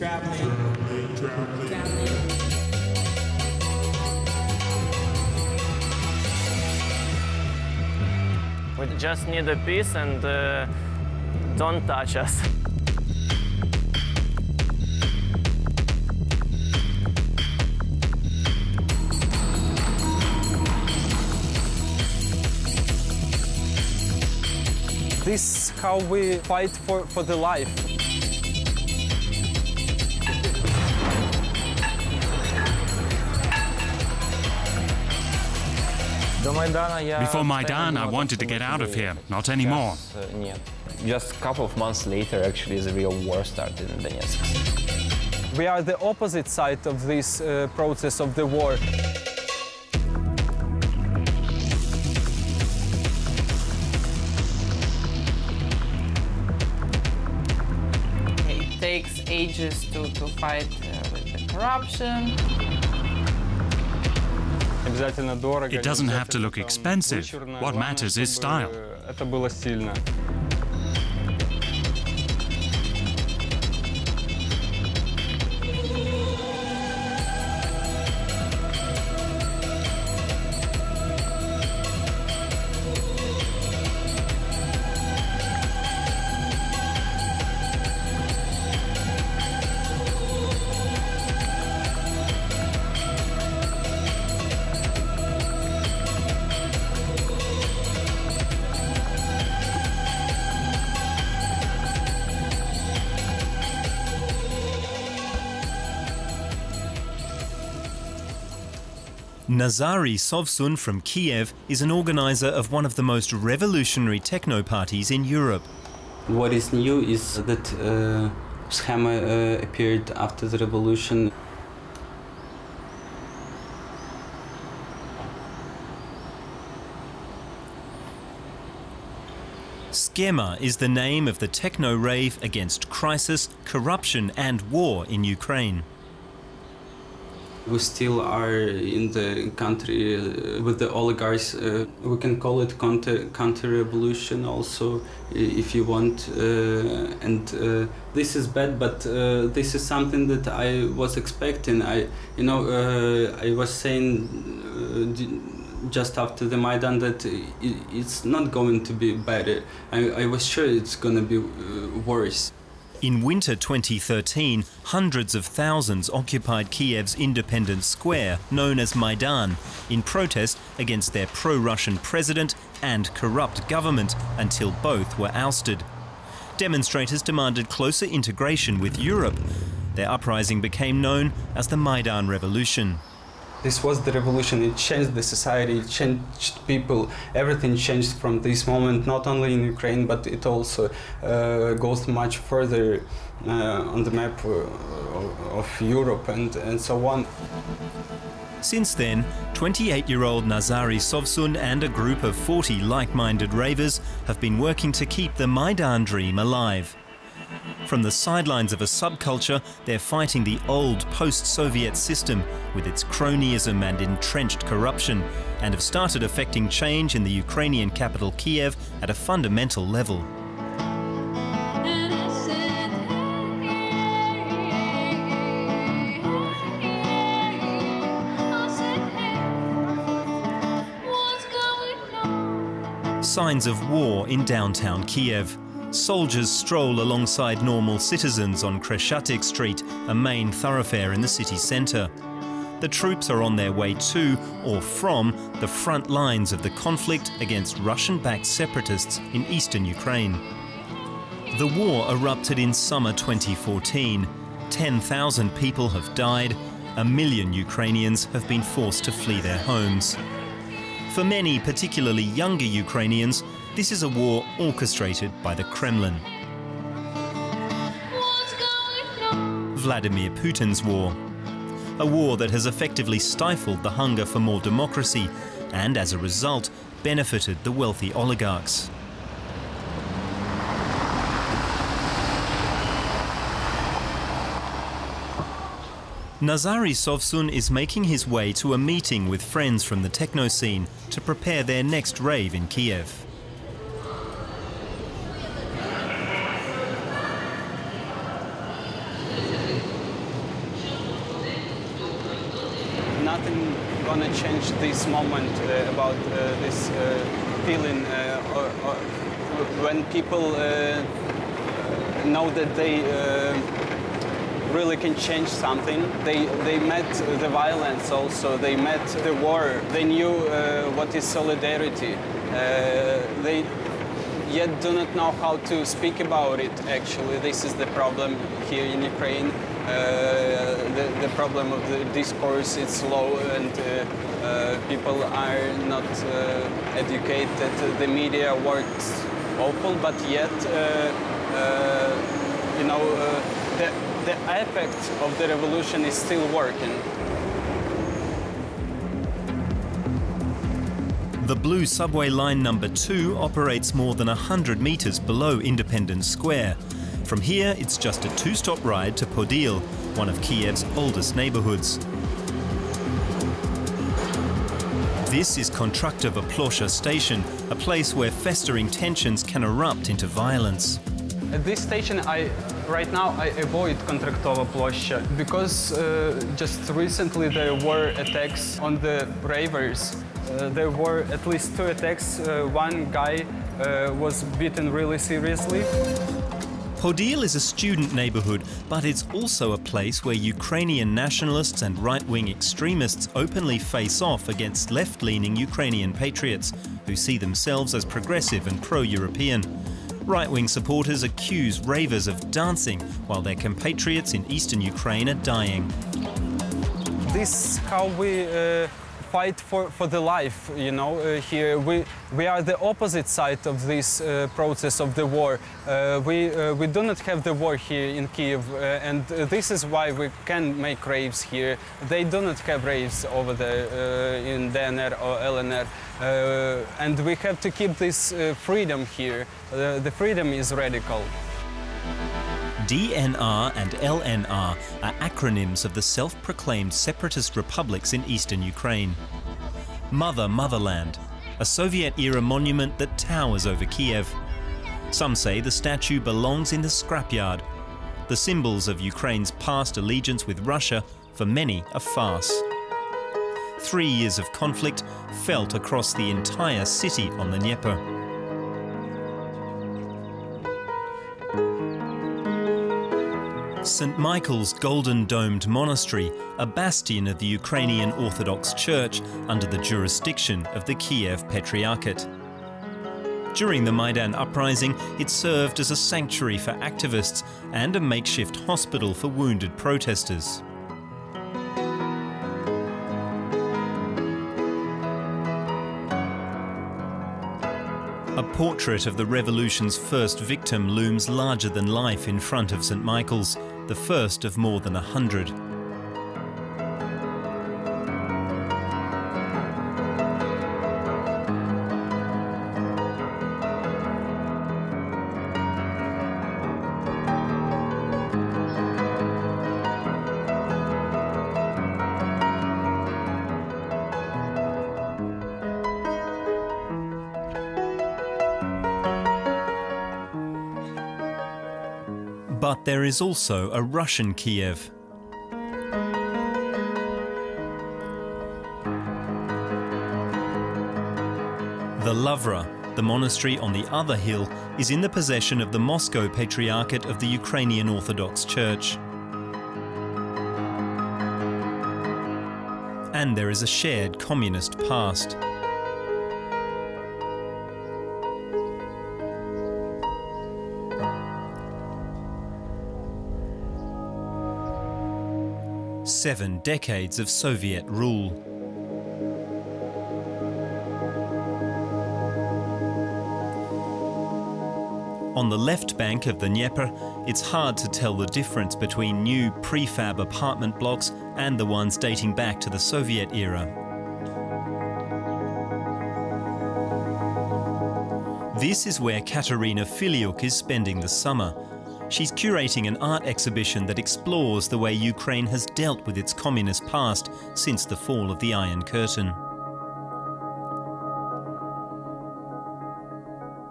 We just need a peace and don't touch us. This is how we fight for the life. Before Maidan, I wanted to get out of here. Not anymore. Just a couple of months later, actually, the real war started in Donetsk. We are the opposite side of this process of the war. It takes ages to fight with the corruption. It doesn't have to look expensive. What matters is style. Nazary Sovsun from Kyiv is an organizer of one of the most revolutionary techno parties in Europe. What is new is that schema appeared after the revolution. Schema is the name of the techno rave against crisis, corruption and war in Ukraine. We still are in the country with the oligarchs. We can call it counter-revolution also, if you want. This is bad, but this is something that I was expecting. I was saying just after the Maidan that it's not going to be better. I was sure it's going to be worse. In winter 2013, hundreds of thousands occupied Kyiv's independent square, known as Maidan, in protest against their pro-Russian president and corrupt government until both were ousted. Demonstrators demanded closer integration with Europe. Their uprising became known as the Maidan Revolution. This was the revolution. It changed the society, it changed people. Everything changed from this moment, not only in Ukraine, but it also goes much further on the map of Europe and so on. Since then, 28-year-old Nazary Sovsun and a group of 40 like-minded ravers have been working to keep the Maidan dream alive. From the sidelines of a subculture, they're fighting the old post-Soviet system with its cronyism and entrenched corruption, and have started affecting change in the Ukrainian capital Kyiv at a fundamental level. Signs of war in downtown Kyiv. Soldiers stroll alongside normal citizens on Kreshatyk Street, a main thoroughfare in the city centre. The troops are on their way to, or from, the front lines of the conflict against Russian-backed separatists in eastern Ukraine. The war erupted in summer 2014. 10,000 people have died. 1 million Ukrainians have been forced to flee their homes. For many, particularly younger Ukrainians, this is a war orchestrated by the Kremlin. Vladimir Putin's war. A war that has effectively stifled the hunger for more democracy and, as a result, benefited the wealthy oligarchs. Nazary Sovsun is making his way to a meeting with friends from the techno scene to prepare their next rave in Kyiv. nothing gonna change this moment about this feeling when people know that they really can change something. They met the violence also, they met the war, they knew what is solidarity. They yet do not know how to speak about it, actually. This is the problem here in Ukraine. The problem of the discourse is low and people are not educated. The media works awful, but yet, you know, the effect of the revolution is still working. The blue subway line number 2 operates more than 100 meters below Independence Square. From here, it's just a 2-stop ride to Podil, one of Kyiv's oldest neighborhoods. This is Kontraktova Plosha station, a place where festering tensions can erupt into violence. At this station, right now I avoid Kontraktova Plosha because just recently there were attacks on the ravers. There were at least 2 attacks. One guy was beaten really seriously. Podil is a student neighborhood, but it's also a place where Ukrainian nationalists and right-wing extremists openly face off against left-leaning Ukrainian patriots who see themselves as progressive and pro-European. Right-wing supporters accuse ravers of dancing while their compatriots in eastern Ukraine are dying. This is how we fight for the life, you know, here. We are the opposite side of this process of the war. We do not have the war here in Kyiv, and this is why we can make raves here. They do not have raves over there in DNR or LNR. And we have to keep this freedom here. The freedom is radical. DNR and LNR are acronyms of the self-proclaimed separatist republics in eastern Ukraine. Motherland, a Soviet-era monument that towers over Kyiv. Some say the statue belongs in the scrapyard. The symbols of Ukraine's past allegiance with Russia, for many, a farce. 3 years of conflict felt across the entire city on the Dnieper. St. Michael's golden-domed monastery, a bastion of the Ukrainian Orthodox Church under the jurisdiction of the Kyiv Patriarchate. During the Maidan uprising, it served as a sanctuary for activists and a makeshift hospital for wounded protesters. A portrait of the revolution's first victim looms larger than life in front of St. Michael's, the first of more than 100. But there is also a Russian Kyiv. The Lavra, the monastery on the other hill, is in the possession of the Moscow Patriarchate of the Ukrainian Orthodox Church. And there is a shared communist past. Seven decades of Soviet rule. On the left bank of the Dnieper, it's hard to tell the difference between new prefab apartment blocks and the ones dating back to the Soviet era. This is where Katerina Filiuk is spending the summer. She's curating an art exhibition that explores the way Ukraine has dealt with its communist past since the fall of the Iron Curtain.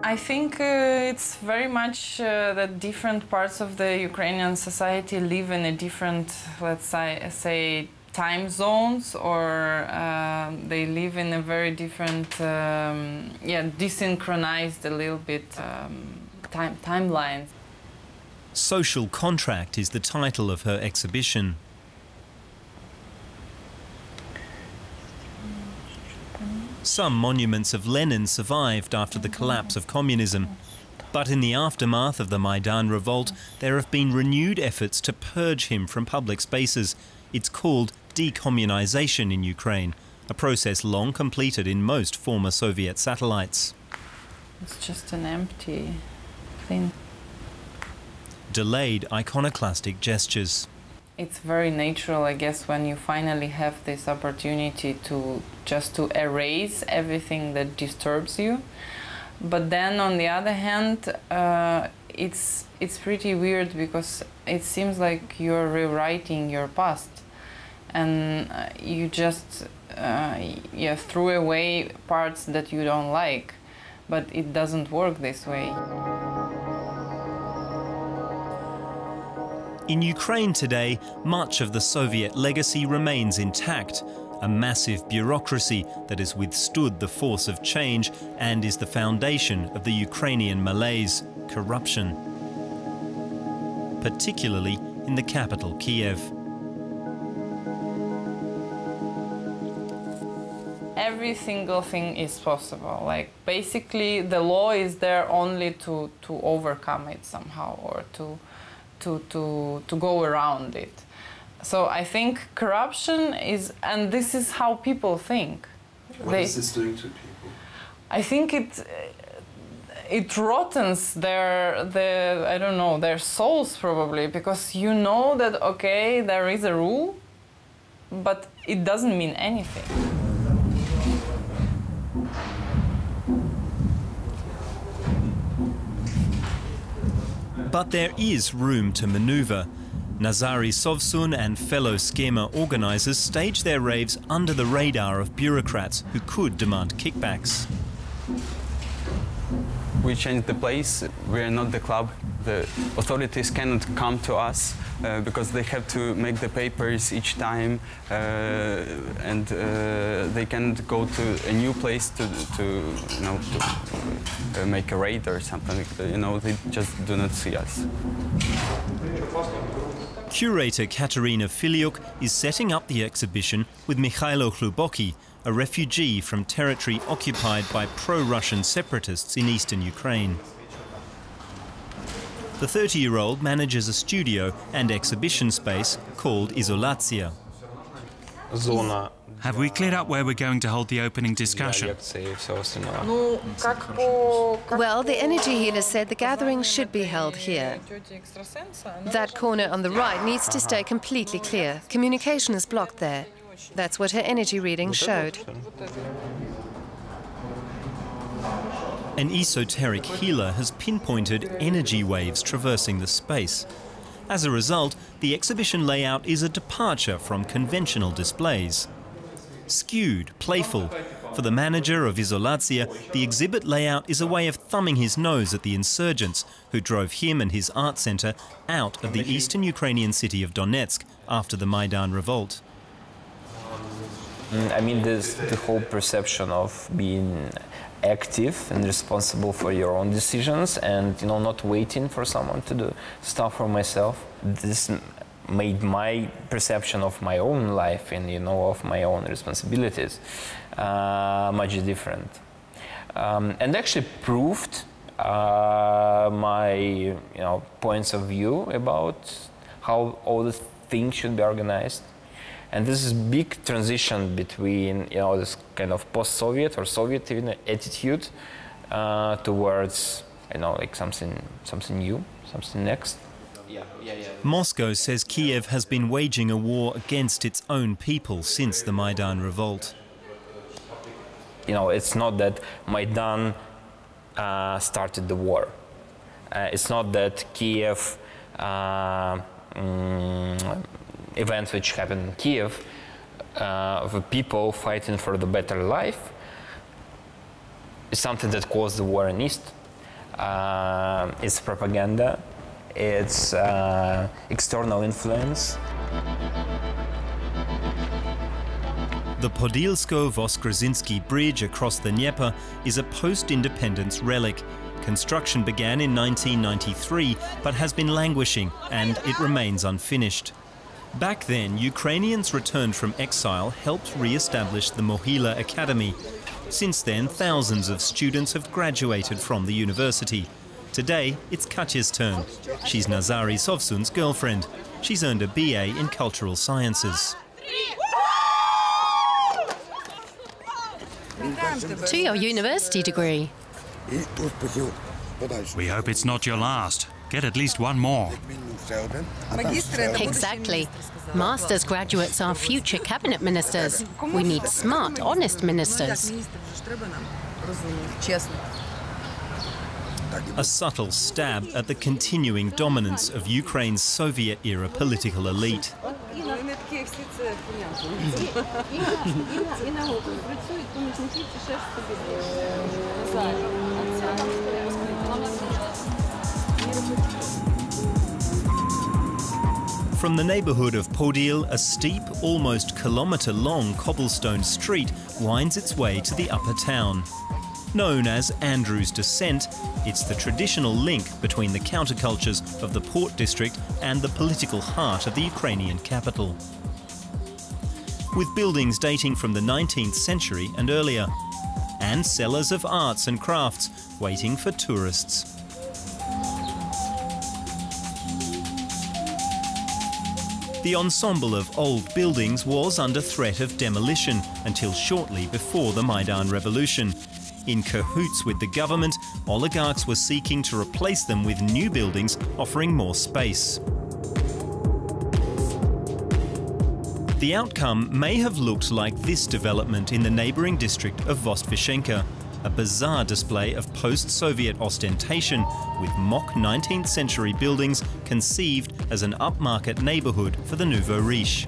I think it's very much that different parts of the Ukrainian society live in a different, let's say, time zones, or they live in a very different, desynchronized a little bit timelines. Social Contract is the title of her exhibition. Some monuments of Lenin survived after the collapse of communism. But in the aftermath of the Maidan revolt, there have been renewed efforts to purge him from public spaces. It's called decommunization in Ukraine, a process long completed in most former Soviet satellites. It's just an empty thing. Delayed iconoclastic gestures. It's very natural, I guess, when you finally have this opportunity to erase everything that disturbs you. But then, on the other hand, it's pretty weird, because it seems like you're rewriting your past, and you just threw away parts that you don't like. But it doesn't work this way. In Ukraine today, much of the Soviet legacy remains intact, a massive bureaucracy that has withstood the force of change and is the foundation of the Ukrainian malaise, corruption, particularly in the capital, Kyiv. Every single thing is possible. Like, basically, the law is there only to overcome it somehow, or to go around it. So I think corruption is, and this is how people think. What is this doing to people? I think it rottens their souls, probably, because you know that, okay, there is a rule, but it doesn't mean anything. But there is room to maneuver. Nazari Sovsun and fellow schema organisers stage their raves under the radar of bureaucrats who could demand kickbacks. We changed the place. We are not the club. The authorities cannot come to us because they have to make the papers each time, and they can't go to a new place to make a raid or something. They just do not see us. Curator Katerina Filiuk is setting up the exhibition with Mikhailo Hluboky, a refugee from territory occupied by pro-Russian separatists in eastern Ukraine. The 30-year-old manages a studio and exhibition space called Izolatsiya. Have we cleared up where we're going to hold the opening discussion? Well, the energy healer said the gathering should be held here. That corner on the right needs to stay completely clear. Communication is blocked there. That's what her energy reading showed. An esoteric healer has pinpointed energy waves traversing the space. As a result, the exhibition layout is a departure from conventional displays. Skewed, playful. For the manager of Izolatsiya, the exhibit layout is a way of thumbing his nose at the insurgents who drove him and his art centre out of the eastern Ukrainian city of Donetsk after the Maidan revolt. I mean, there's the whole perception of being active and responsible for your own decisions, and not waiting for someone to do stuff for myself. This made my perception of my own life and of my own responsibilities much different, and actually proved my points of view about how all the things should be organized. And this is big transition between this kind of post-Soviet or Soviet attitude towards like something new, something next. Moscow says Kyiv has been waging a war against its own people since the Maidan revolt. It's not that Maidan started the war. It's not that Kyiv events which happened in Kyiv, the people fighting for the better life, is something that caused the war in East. It's propaganda, it's external influence. The Podilsko-Voskresinski Bridge across the Dnieper is a post-independence relic. Construction began in 1993, but has been languishing, and it remains unfinished. Back then, Ukrainians returned from exile helped re-establish the Mohyla Academy. Since then, thousands of students have graduated from the university. Today, it's Katya's turn. She's Nazary Sovsun's girlfriend. She's earned a BA in Cultural Sciences. To your university degree. We hope it's not your last. Get at least one more. Exactly. Master's graduates are future cabinet ministers. We need smart, honest ministers. A subtle stab at the continuing dominance of Ukraine's Soviet-era political elite. From the neighbourhood of Podil, a steep, almost kilometre-long cobblestone street winds its way to the upper town. Known as Andrew's Descent, it's the traditional link between the countercultures of the port district and the political heart of the Ukrainian capital. With buildings dating from the 19th century and earlier, and sellers of arts and crafts waiting for tourists. The ensemble of old buildings was under threat of demolition until shortly before the Maidan revolution. In cahoots with the government, oligarchs were seeking to replace them with new buildings offering more space. The outcome may have looked like this development in the neighbouring district of Vostyshenka, a bizarre display of post-Soviet ostentation with mock 19th century buildings conceived as an upmarket neighbourhood for the nouveau riche.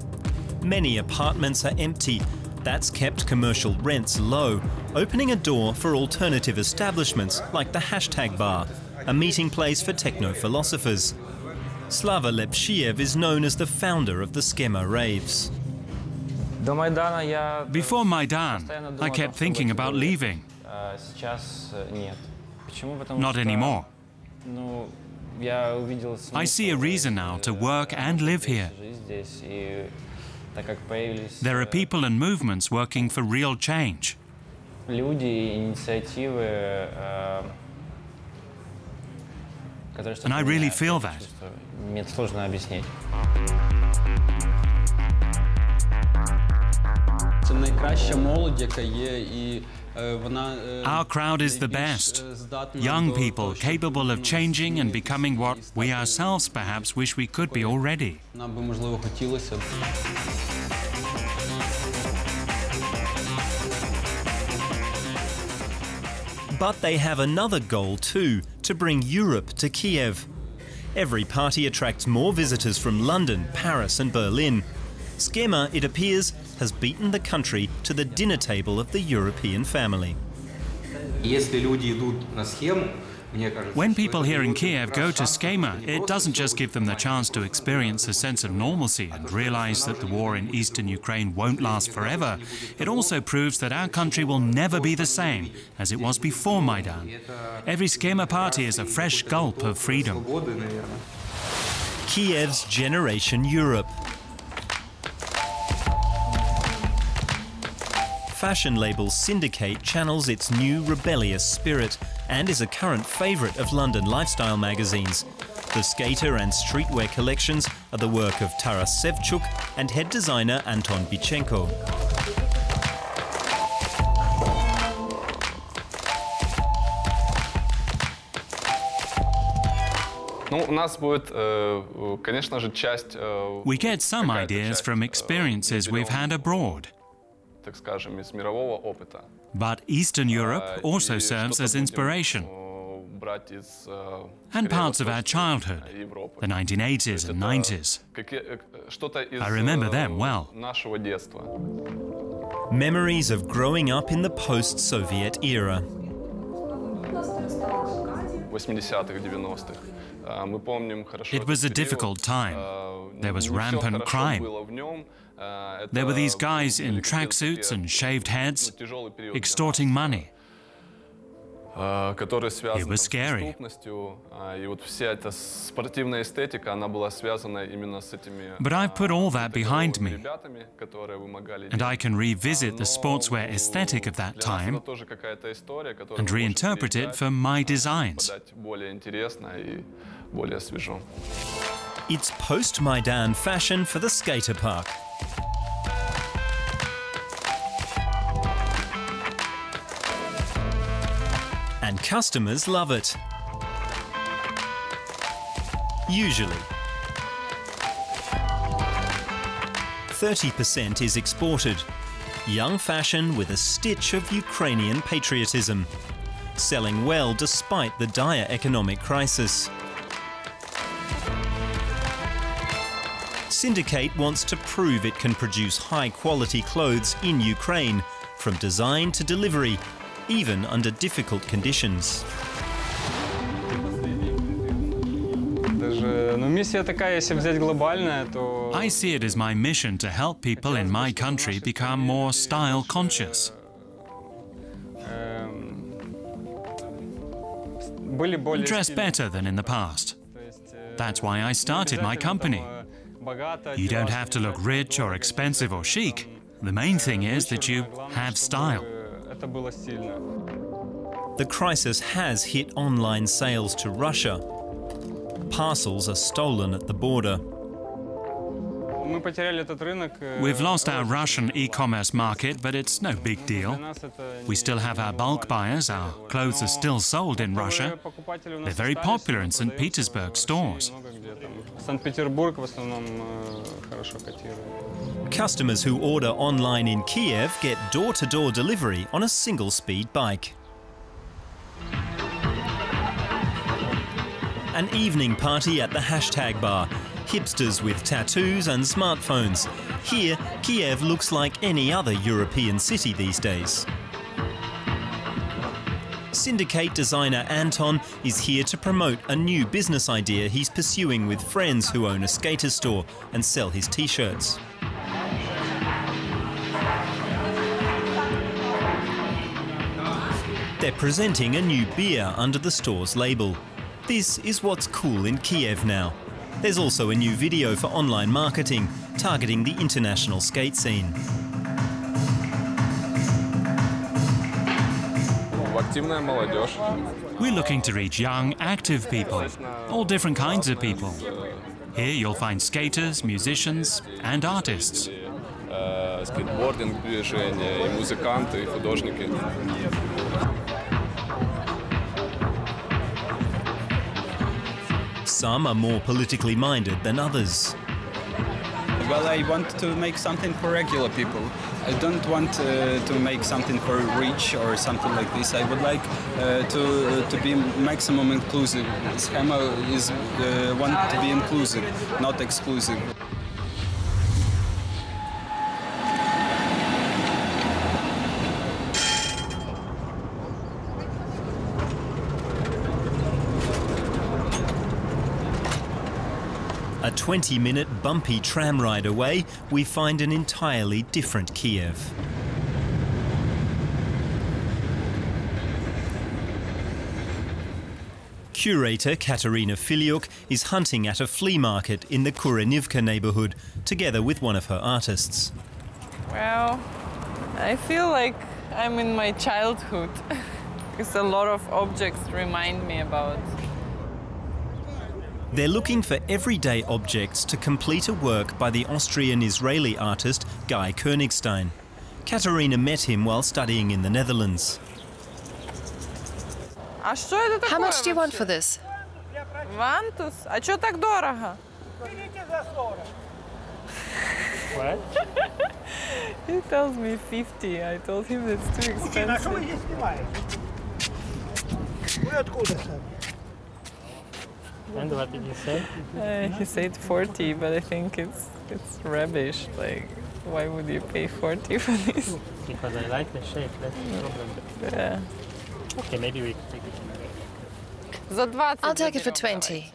Many apartments are empty. That's kept commercial rents low, opening a door for alternative establishments like the Hashtag Bar, a meeting place for techno philosophers. Slava Lepshiev is known as the founder of the Schema raves. Before Maidan, I kept thinking about leaving. Not anymore. I see a reason now to work and live here. There are people and movements working for real change. And I really feel that. Our crowd is the best. Young people capable of changing and becoming what we ourselves perhaps wish we could be already. But they have another goal too, to bring Europe to Kyiv. Every party attracts more visitors from London, Paris and Berlin. Schema, it appears, has beaten the country to the dinner table of the European family. When people here in Kyiv go to Schema, it doesn't just give them the chance to experience a sense of normalcy and realize that the war in eastern Ukraine won't last forever. It also proves that our country will never be the same as it was before Maidan. Every Schema party is a fresh gulp of freedom. Kyiv's Generation Europe. Fashion label Syndicate channels its new rebellious spirit and is a current favourite of London lifestyle magazines. The skater and streetwear collections are the work of Taras Sevchuk and head designer Anton Bichenko. We get some ideas from experiences we've had abroad. But Eastern Europe also serves as inspiration. And parts of our childhood, the 1980s and 90s. I remember them well. Memories of growing up in the post-Soviet era. It was a difficult time. There was rampant crime. There were these guys in tracksuits and shaved heads extorting money. It was scary. But I've put all that behind me, and I can revisit the sportswear aesthetic of that time and reinterpret it for my designs. It's post-Maidan fashion for the skater park. And customers love it. Usually. 30% is exported. Young fashion with a stitch of Ukrainian patriotism. Selling well despite the dire economic crisis. Syndicate wants to prove it can produce high-quality clothes in Ukraine, from design to delivery, even under difficult conditions. I see it as my mission to help people in my country become more style conscious. Dress better than in the past. That's why I started my company. You don't have to look rich or expensive or chic. The main thing is that you have style. The crisis has hit online sales to Russia. Parcels are stolen at the border. We've lost our Russian e-commerce market, but it's no big deal. We still have our bulk buyers, our clothes are still sold in Russia. They're very popular in St. Petersburg stores. Customers who order online in Kyiv get door-to-door delivery on a single-speed bike. An evening party at the hashtag bar. Hipsters with tattoos and smartphones. Here, Kyiv looks like any other European city these days. Syndicate designer Anton is here to promote a new business idea he's pursuing with friends who own a skater store and sell his t-shirts. They're presenting a new beer under the store's label. This is what's cool in Kyiv now. There's also a new video for online marketing, targeting the international skate scene. We're looking to reach young, active people, all different kinds of people. Here you'll find skaters, musicians, and artists. Some are more politically minded than others. Well, I want to make something for regular people. I don't want to make something for rich or something like this. I would like to be maximum inclusive. Schema is want to be inclusive, not exclusive. A 20-minute bumpy tram ride away, we find an entirely different Kyiv. Curator Katerina Filiuk is hunting at a flea market in the Kurenivka neighborhood, together with one of her artists. Well, I feel like I'm in my childhood, because a lot of objects remind me about. They're looking for everyday objects to complete a work by the Austrian-Israeli artist Guy Koenigstein. Katerina met him while studying in the Netherlands. How much do you want for this? Вантус? А чё так дорого? What? He tells me 50. I told him that's too expensive. And what did you say? He said 40, but I think it's rubbish. Like, why would you pay 40 for this? Because I like the shape, that's the problem. Yeah. Okay, maybe we take it. I'll take it for 20.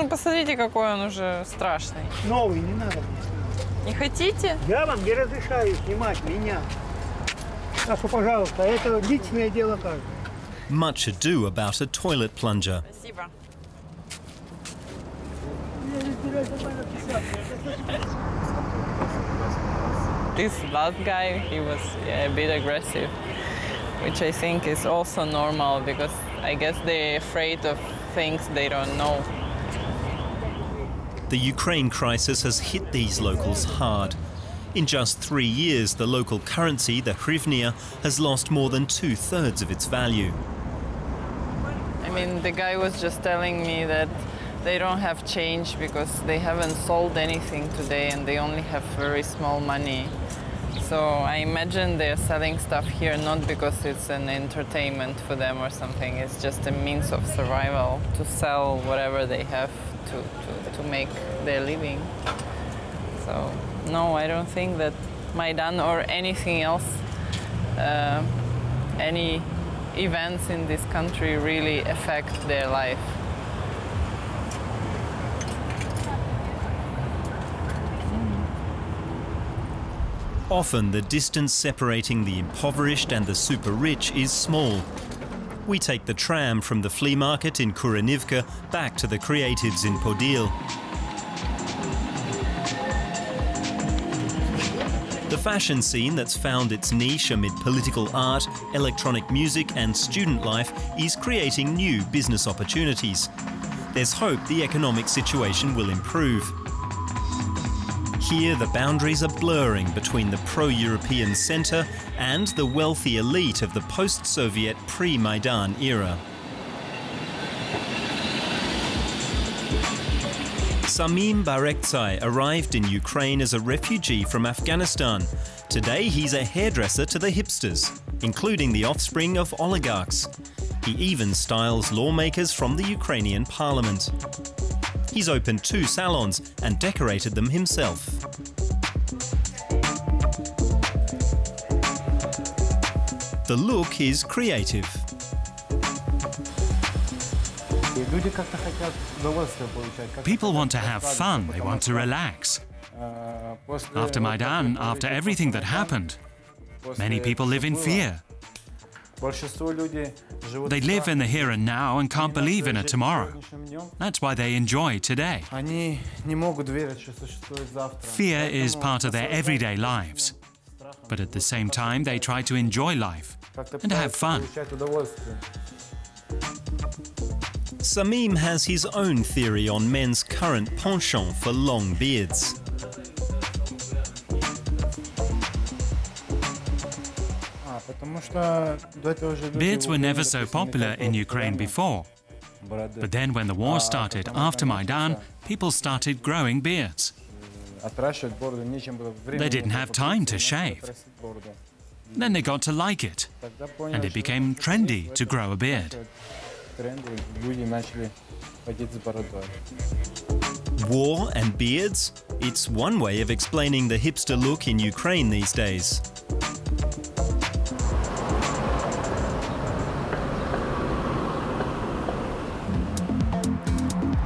Посмотрите, какой он уже страшный. Новый, не надо. Не хотите? Я вам не разрешаю снимать меня. Так что, пожалуйста, это личное дело каждого. Much ado about a toilet plunger. Спасибо. This last guy, he was a bit aggressive, which I think is also normal because I guess they're afraid of things they don't know. The Ukraine crisis has hit these locals hard. In just 3 years, the local currency, the hryvnia, has lost more than 2/3 of its value. I mean, the guy was just telling me that they don't have change because they haven't sold anything today and they only have very small money. So I imagine they're selling stuff here not because it's an entertainment for them or something, it's just a means of survival to sell whatever they have to make their living. So no, I don't think that Maidan or anything else, any events in this country really affect their life. Often the distance separating the impoverished and the super rich is small. We take the tram from the flea market in Kurenivka back to the creatives in Podil. The fashion scene that's found its niche amid political art, electronic music and student life is creating new business opportunities. There's hope the economic situation will improve. Here the boundaries are blurring between the pro-European centre and the wealthy elite of the post-Soviet pre-Maidan era. Samim Barekzai arrived in Ukraine as a refugee from Afghanistan. Today he's a hairdresser to the hipsters, including the offspring of oligarchs. He even styles lawmakers from the Ukrainian parliament. He's opened 2 salons and decorated them himself. The look is creative. People want to have fun, they want to relax. After Maidan, after everything that happened, many people live in fear. They live in the here and now and can't believe in a tomorrow. That's why they enjoy today. Fear is part of their everyday lives. But at the same time, they try to enjoy life and have fun. Samim has his own theory on men's current penchant for long beards. Beards were never so popular in Ukraine before. But then when the war started after Maidan, people started growing beards. They didn't have time to shave. Then they got to like it, and it became trendy to grow a beard. War and beards? It's one way of explaining the hipster look in Ukraine these days.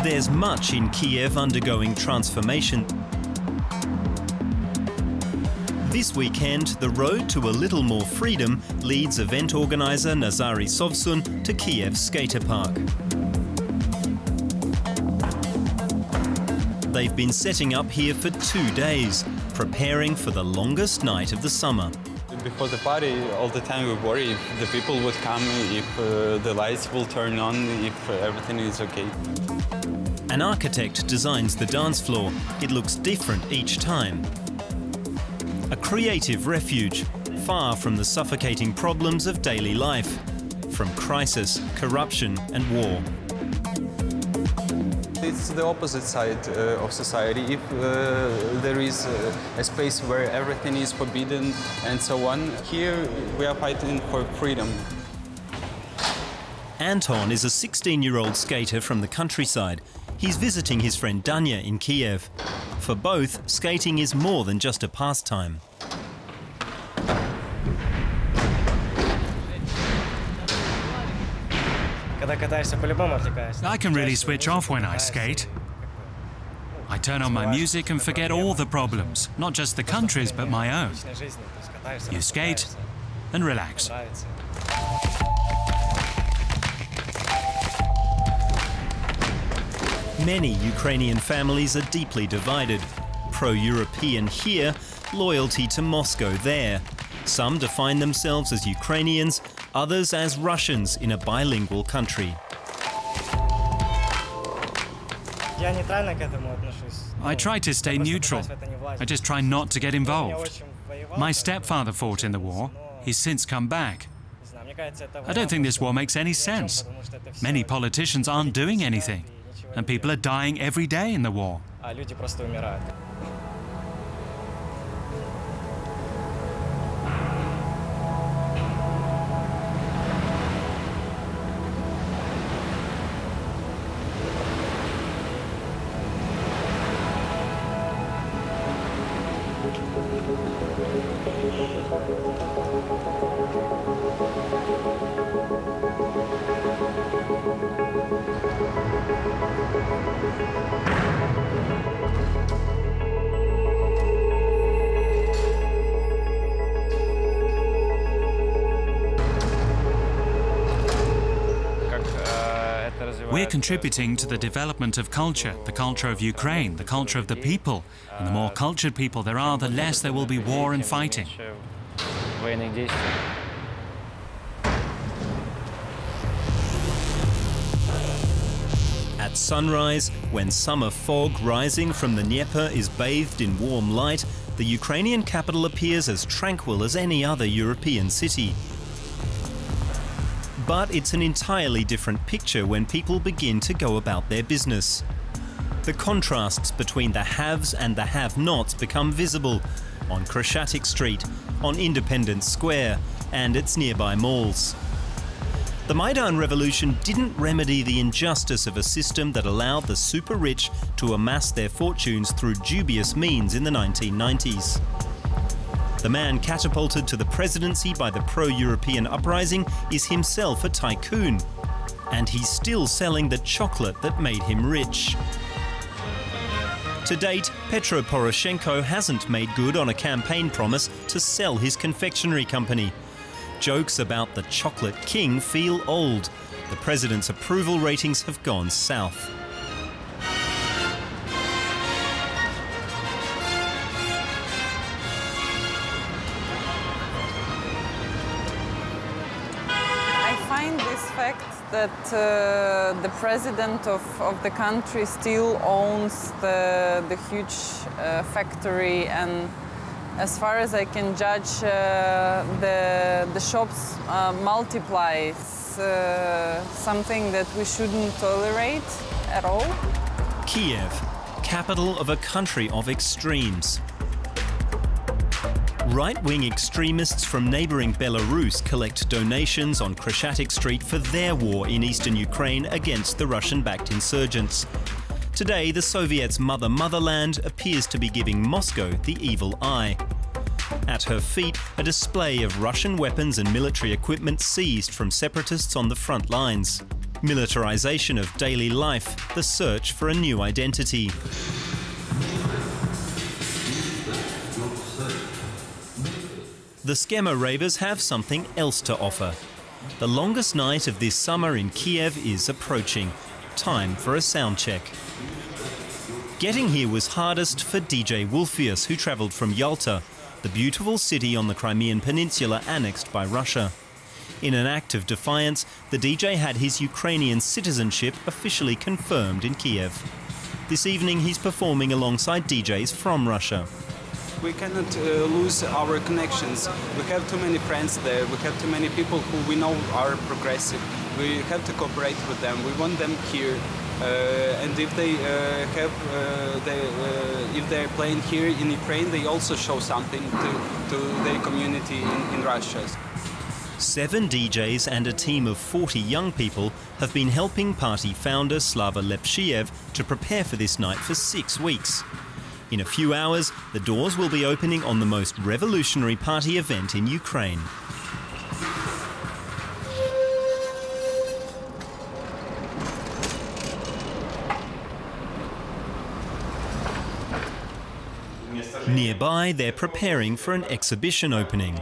There's much in Kyiv undergoing transformation. This weekend, the road to a little more freedom leads event organiser Nazari Sovsun to Kyiv's skater park. They've been setting up here for 2 days, preparing for the longest night of the summer. Before the party, all the time we worry if the people would come, if the lights will turn on, if everything is okay. An architect designs the dance floor. It looks different each time. A creative refuge, far from the suffocating problems of daily life, from crisis, corruption and war. It's the opposite side of society. If there is a space where everything is forbidden and so on, here we are fighting for freedom. Anton is a 16-year-old skater from the countryside. He's visiting his friend Danya in Kyiv. For both, skating is more than just a pastime. I can really switch off when I skate. I turn on my music and forget all the problems, not just the country's, but my own. You skate and relax. Many Ukrainian families are deeply divided. Pro-European here, loyalty to Moscow there. Some define themselves as Ukrainians, others as Russians in a bilingual country. I try to stay neutral. I just try not to get involved. My stepfather fought in the war. He's since come back. I don't think this war makes any sense. Many politicians aren't doing anything, and people are dying every day in the war. We're contributing to the development of culture, the culture of Ukraine, the culture of the people. And the more cultured people there are, the less there will be war and fighting. At sunrise, when summer fog rising from the Dnieper is bathed in warm light, the Ukrainian capital appears as tranquil as any other European city. But it's an entirely different picture when people begin to go about their business. The contrasts between the haves and the have-nots become visible on Kreshatik Street, on Independence Square, and its nearby malls. The Maidan revolution didn't remedy the injustice of a system that allowed the super-rich to amass their fortunes through dubious means in the 1990s. The man catapulted to the presidency by the pro-European uprising is himself a tycoon, and he's still selling the chocolate that made him rich. To date, Petro Poroshenko hasn't made good on a campaign promise to sell his confectionery company. Jokes about the chocolate king feel old. The president's approval ratings have gone south. That the president of the country still owns the huge factory, and as far as I can judge, the shops multiply. Something that we shouldn't tolerate at all. Kyiv, capital of a country of extremes. Right-wing extremists from neighbouring Belarus collect donations on Kreshatik Street for their war in eastern Ukraine against the Russian-backed insurgents. Today, the Soviets' motherland appears to be giving Moscow the evil eye. At her feet, a display of Russian weapons and military equipment seized from separatists on the front lines. Militarization of daily life, the search for a new identity. The Schema ravers have something else to offer. The longest night of this summer in Kyiv is approaching. Time for a sound check. Getting here was hardest for DJ Wolfius, who travelled from Yalta, the beautiful city on the Crimean Peninsula annexed by Russia. In an act of defiance, the DJ had his Ukrainian citizenship officially confirmed in Kyiv. This evening he's performing alongside DJs from Russia. We cannot lose our connections. We have too many friends there. We have too many people who we know are progressive. We have to cooperate with them. We want them here. And if they if they're playing here in Ukraine, they also show something to their community in Russia. 7 DJs and a team of 40 young people have been helping party founder Slava Lepshiev to prepare for this night for 6 weeks. In a few hours, the doors will be opening on the most revolutionary party event in Ukraine. Nearby, they're preparing for an exhibition opening.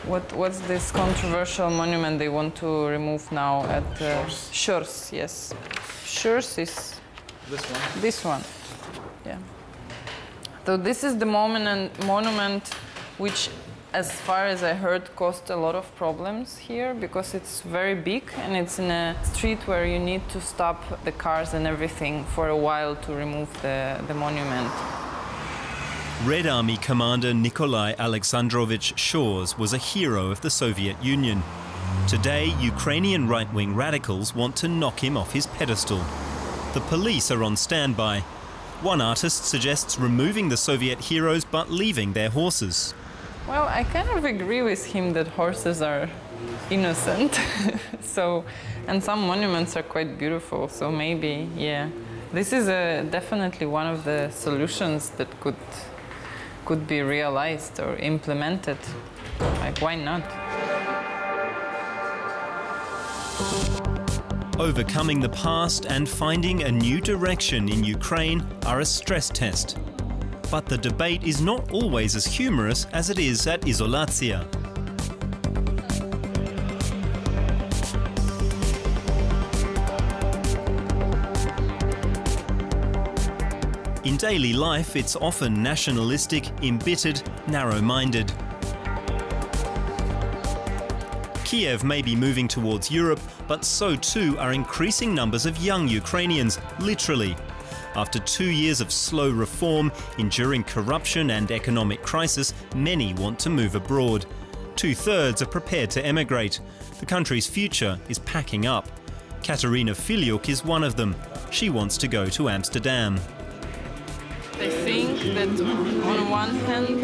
What's this controversial monument they want to remove now at Shurs? Yes, Shurs is this one. This one, yeah. So this is the monument which, as far as I heard, caused a lot of problems here because it's very big and it's in a street where you need to stop the cars and everything for a while to remove the monument. Red Army commander Nikolai Alexandrovich Shors was a hero of the Soviet Union. Today, Ukrainian right-wing radicals want to knock him off his pedestal. The police are on standby. One artist suggests removing the Soviet heroes but leaving their horses. Well, I kind of agree with him that horses are innocent. And some monuments are quite beautiful, so maybe, yeah. This is definitely one of the solutions that could be realized or implemented. Like, why not? Overcoming the past and finding a new direction in Ukraine are a stress test. But the debate is not always as humorous as it is at Izolatia. In daily life, it's often nationalistic, embittered, narrow-minded. Kyiv may be moving towards Europe, but so too are increasing numbers of young Ukrainians, literally. After 2 years of slow reform, enduring corruption and economic crisis, many want to move abroad. 2/3 are prepared to emigrate. The country's future is packing up. Katerina Filiuk is one of them. She wants to go to Amsterdam. I think that on one hand,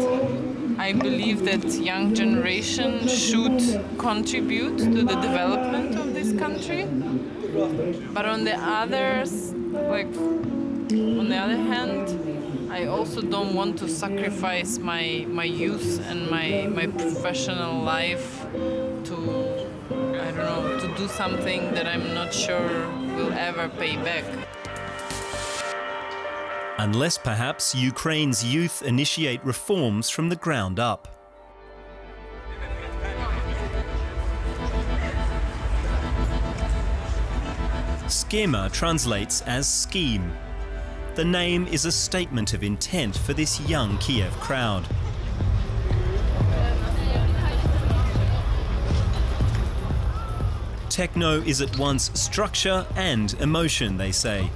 I believe that young generation should contribute to the development of this country. But on the other hand, I also don't want to sacrifice my youth and my professional life to, I don't know, to do something that I'm not sure will ever pay back. Unless perhaps Ukraine's youth initiate reforms from the ground up. Schema translates as scheme. The name is a statement of intent for this young Kyiv crowd. Techno is at once structure and emotion, they say.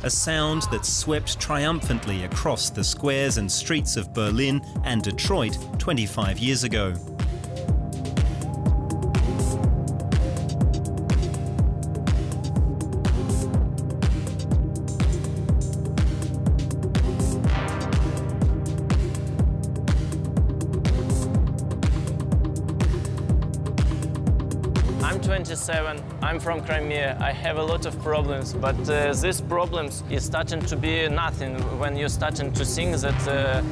A sound that swept triumphantly across the squares and streets of Berlin and Detroit 25 years ago. I'm 27, I'm from Crimea, I have a lot of problems, but these problems is starting to be nothing when you're starting to think that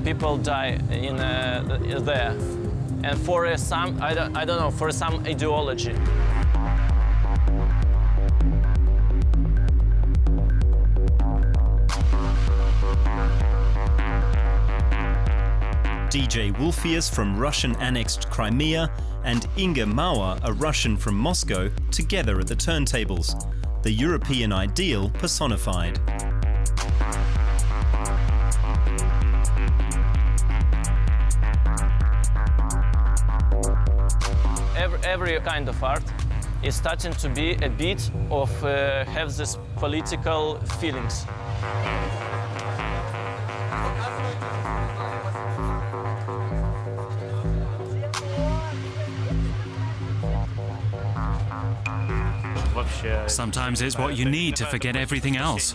people die in there. And for some, I don't know, for some ideology. DJ Wolfius from Russian-annexed Crimea and Inga Mauer, a Russian from Moscow, together at the turntables. The European ideal personified. Every kind of art is starting to be a bit of have this political feelings. Sometimes it's what you need to forget everything else.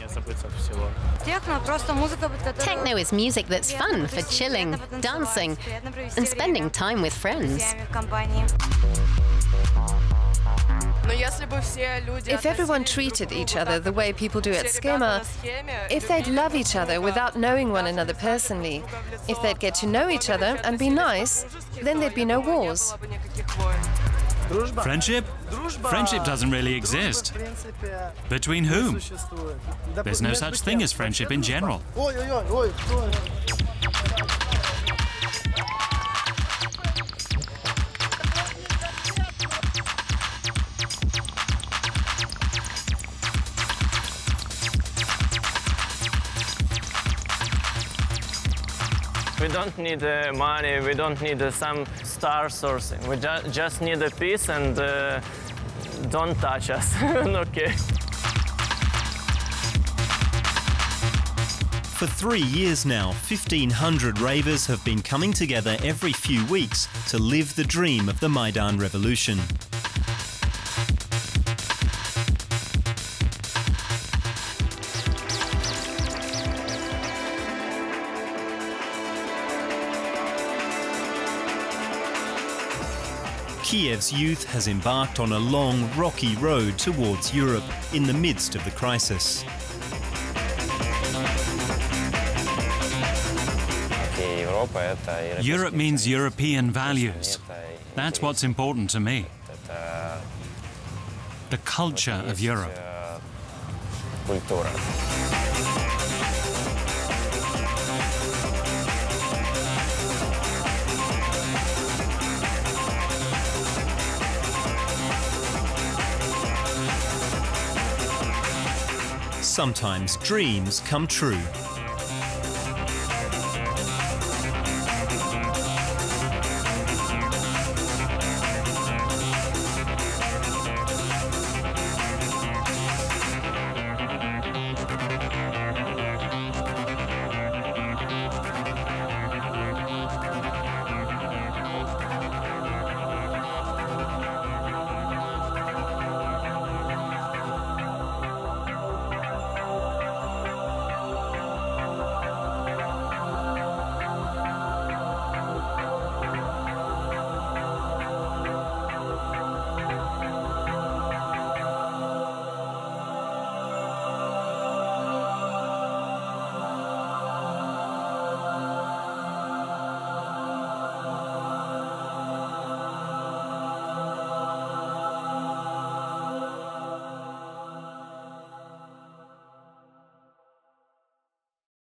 Techno is music that's fun for chilling, dancing, and spending time with friends. If everyone treated each other the way people do at Schema, if they'd love each other without knowing one another personally, if they'd get to know each other and be nice, then there'd be no wars. Friendship? Friendship doesn't really exist. Between whom? There's no such thing as friendship in general. We don't need money, we don't need some star sourcing. We just need a peace and don't touch us. Okay. For 3 years now, 1,500 ravers have been coming together every few weeks to live the dream of the Maidan revolution. Kyiv's youth has embarked on a long, rocky road towards Europe in the midst of the crisis. Europe means European values. That's what's important to me. The culture of Europe. Sometimes dreams come true.